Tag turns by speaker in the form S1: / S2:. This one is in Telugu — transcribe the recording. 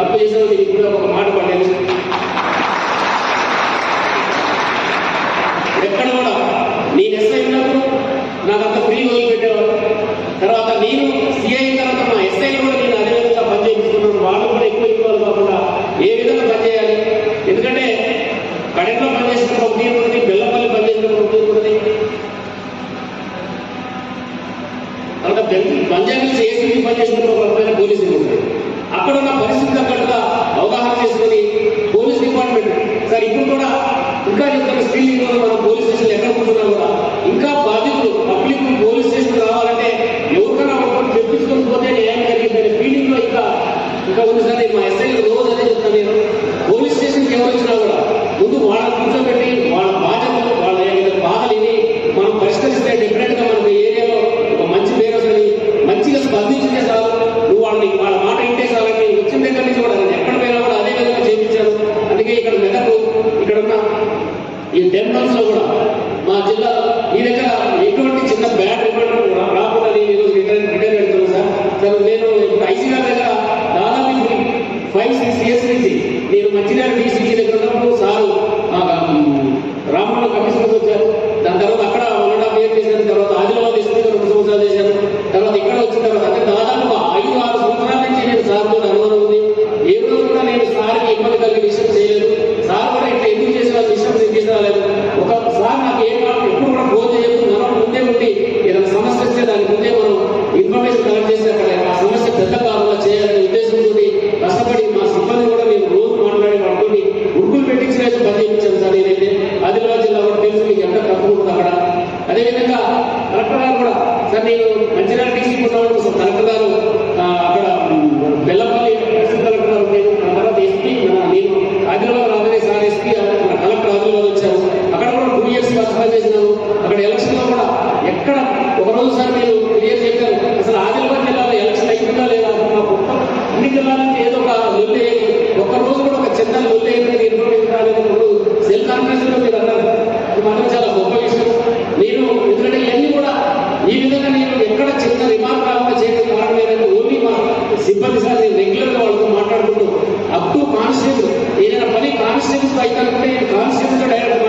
S1: తప్పు చేసిన దీనికి కూడా ఒక మాట పడలేదు. ఎక్కడ కూడా నేను ఎస్ఐ ఉన్నప్పుడు నాకు అంత ఫ్రీ వదిలిపెట్టేవాడు. తర్వాత నేను సిఐ తర్వాత మా ఎస్ఐలు కూడా నేను అదేవిధంగా పనిచేస్తున్నాను. వాళ్ళు కూడా ఎక్కువ ఇన్వాల్వ్ కాకుండా ఏ విధంగా పనిచేయాలి. ఎందుకంటే కడెంలో పనిచేసినప్పుడు ఒక తీరు ఉంటుంది, బెల్లంపల్లి పనిచేసినప్పుడు ఒక తీరు ఉంటుంది, తర్వాత పంజాబీ ఏసీబీ పనిచేసినప్పుడు ఒక రకమైన పోలీసులు ఉంటుంది. అక్కడ ఉన్న పరిస్థితి తగ్గట్టుగా అవగాహన చేసుకుని పోలీస్ డిపార్ట్మెంట్ సార్ ఇప్పుడు కూడా ఇంకా ఇంత స్టీలింగ్ మనం పోలీస్ స్టేషన్ ఎక్కడ కూర్చున్నాం కూడా ఇంకా బాధితులు పబ్లిక్ పోలీస్ స్టేషన్ రావాలంటే ఎవరికైనా ఒకటి తెప్పించుకొని పోతే న్యాయం జరిగిందనే ఫీలింగ్ లో ఇంకా ఉంది సార్. మా ఎస్ఐలు రోజు అదే చెప్తాను నేను. పోలీస్ స్టేషన్కి ఎవరు వచ్చినా కూడా ముందు వాళ్ళని కూర్చోబెట్టి వాళ్ళ బాధ్యతలు వాళ్ళ బాధలు ఇవి మనం పరిష్కరిస్తే డెఫినెట్ గా మనకు ఏరియాలో ఒక మంచి పేరు వస్తుంది. మంచిగా స్పందించితే చాలు, నువ్వు వాళ్ళ మాట ఇంటే చాలని వచ్చిన దగ్గర నుంచి కూడా ఎక్కడ పోయినా కూడా అదే విధంగా చేయించారు. అందుకే ఇక్కడ మెదకు ఇక్కడ ఉన్న ఈ టెంపుల్స్ లో కూడా మా జిల్లా ఈ దగ్గర ఎటువంటి చిన్న బ్యాడ్ రిమాండ్ రాకుండా నేను ఈరోజు రిటర్న్ పెడుతున్నాను సార్. సార్ నేను ఇప్పుడు ఐసీఆర్ దగ్గర దాదాపు 5-6 years నుంచి నేను మంచిర్యాల డీసీసీ దగ్గర ఉన్నప్పుడు సారు రామన్న కమిషనర్ వచ్చారు. దాని తర్వాత అక్కడ 1.5 years చేశాను. తర్వాత ఆదిలాబాద్ ఎస్పీ 2 సంవత్సరాలు చేశాను. తర్వాత ఇక్కడ వచ్చిన తర్వాత అంటే దాదాపు 5-6 సంవత్సరాల నుంచి నేను సార్తో అనుమానం ఉంది. ఏ రోజు కూడా నేను సార్కి ఇబ్బంది కలిగే విషయం చేయలేదు. సార్ కూడా ఇట్లా ఎందుకు చేసిన విషయం నేను తీసుకురాలేదు. ఒకసారి నాకు ఏ కాలం ఎప్పుడు కూడా ఫోన్ చేయలేదు. మనం ముందే ఉండి ఏదైనా సమస్య వస్తే దాని ముందే మనం ఇన్ఫర్మేషన్ కలెక్ట్ చేస్తే అక్కడ ఆ సమస్య పెద్ద కాలంలో చేయాలనే ఉద్దేశంతో కష్టపడి మా సిబ్బంది కూడా నేను రోజు మాట్లాడి పడుతుంది ఉడుకులు పెట్టించినట్టు పని చేయించాను సార్. నేనైతే ఆదిలాబాద్ జిల్లా కూడా తెలుసు మీకు ఎంత తక్కువ ఉంటుంది అక్కడ. అదేవిధంగా కలెక్టర్ గారు కూడా సార్ నేను మంచిర్యాల డీసీ ఉన్నప్పుడు కలెక్టర్ గారు అక్కడ బెల్లంపల్లి కలెక్టర్ గారు నేను తర్వాత ఎస్పీ నేను ఆదిలాబాద్ రాగానే సార్ ఎస్పీ కలెక్టర్ ఆదిలాబాద్ వచ్చారు. అక్కడ కూడా 2 years వర్క్ చేసినాను. అక్కడ ఎలక్షన్ లో కూడా ఎక్కడ ఒకరోజు సార్ నేను క్లియర్ చెప్పాను అసలు ఆదిలాబాద్ జిల్లాలో ఎలక్షన్ అయిపోయిందా లేదా అనుకున్నప్పుడు అన్ని జిల్లాల నుంచి ఏదో ఒక లొల్లి అయ్యేది. ఒక్కరోజు కూడా ఒక చిన్న లొల్లి అయ్యేది ఇన్ఫర్మేషన్ రాలేనప్పుడు సెల్ కాన్ఫరెన్స్ లో మీరు అన్నారు. ఇది మాత్రం చాలా గొప్ప విషయం. నేను ఎందుకంటే ఇవన్నీ కూడా ఈ విధంగా నేను ఎక్కడ చిన్న రిమార్క్ కాకుండా చేయడం కారణం ఏంటంటే ఓన్లీ మా సిబ్బంది సార్ నేను రెగ్యులర్ గా వాళ్ళతో మాట్లాడుకుంటూ అప్ టు కానిస్టేబుల్ ఏదైనా పని కానిస్టేబుల్ అయితే అనుకుంటే నేను కానిస్టేబుల్ తో డైరెక్ట్